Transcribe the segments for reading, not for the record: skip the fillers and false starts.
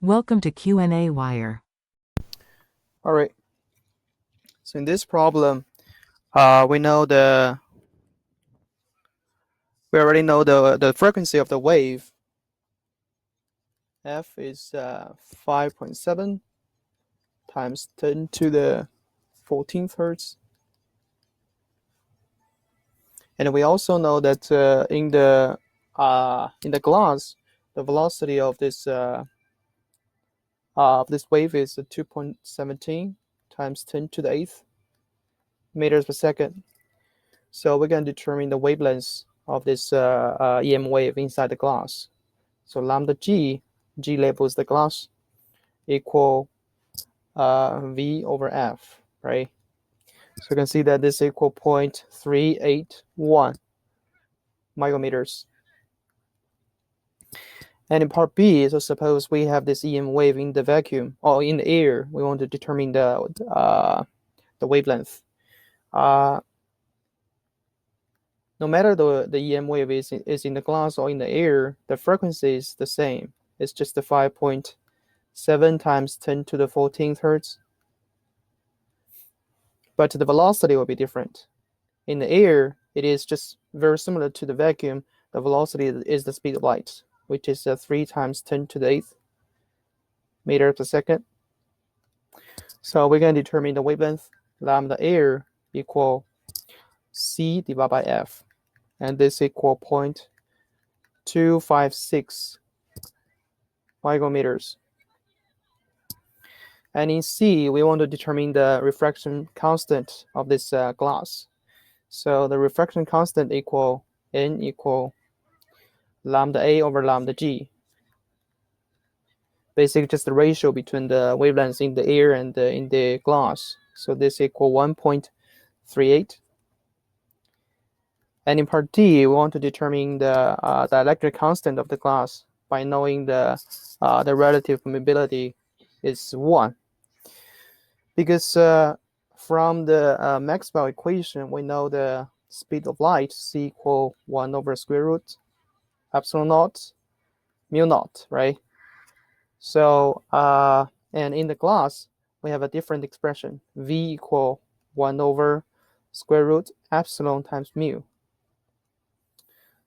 Welcome to qnawire. All right. So in this problem, we already know the frequency of the wave. F is 5.7 times 10 to the 14th hertz, and we also know that in the glass, the velocity of this wave is 2.17 times 10 to the 8th meters per second. So we're going to determine the wavelength of this EM wave inside the glass. So lambda G labels the glass, equal V over F, right? So you can see that this equal 0.381 micrometers. And in part B, so suppose we have this EM wave in the vacuum or in the air. We want to determine the wavelength. No matter the EM wave is in the glass or in the air, the frequency is the same. It's just the 5.7 times 10 to the 14th hertz. But the velocity will be different. In the air, it is just very similar to the vacuum. The velocity is the speed of light, which is 3 times 10 to the 8th meters per second. So we're going to determine the wavelength, lambda air equal C divided by F. And this equal 0.256 micrometers. And in C, we want to determine the refraction constant of this glass. So the refraction constant equal N equal lambda A over lambda G. Basically just the ratio between the wavelengths in the air and in the glass. So this equal 1.38. And in part D, we want to determine the electric constant of the glass by knowing the relative permeability is 1. Because from the Maxwell equation, we know the speed of light C equal 1 over square root epsilon naught mu naught, right? So and in the glass, we have a different expression, V equal 1 over square root epsilon times mu.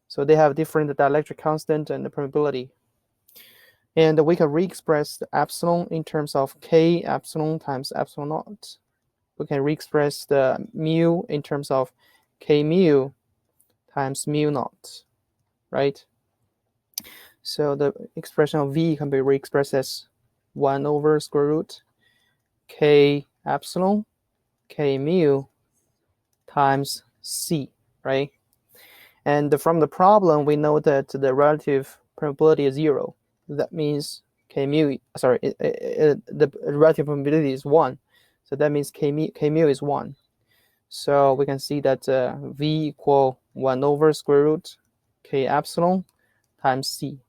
So they have different dielectric constant and the permeability. And we can re-express the epsilon in terms of K epsilon times epsilon naught. We can re-express the mu in terms of K mu times mu naught, right? So the expression of V can be re-expressed as 1 over square root K epsilon K mu times C, right? And from the problem, we know that the relative permeability is 0. That means the relative permeability is 1. So that means K mu is 1. So we can see that V equal 1 over square root K epsilon times C.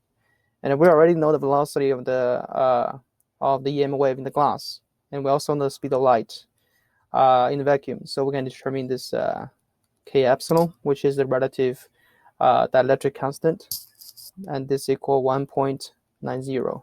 And we already know the velocity of the EM wave in the glass. And we also know the speed of light in the vacuum. So we can determine this K epsilon, which is the relative dielectric constant. And this equal 1.90.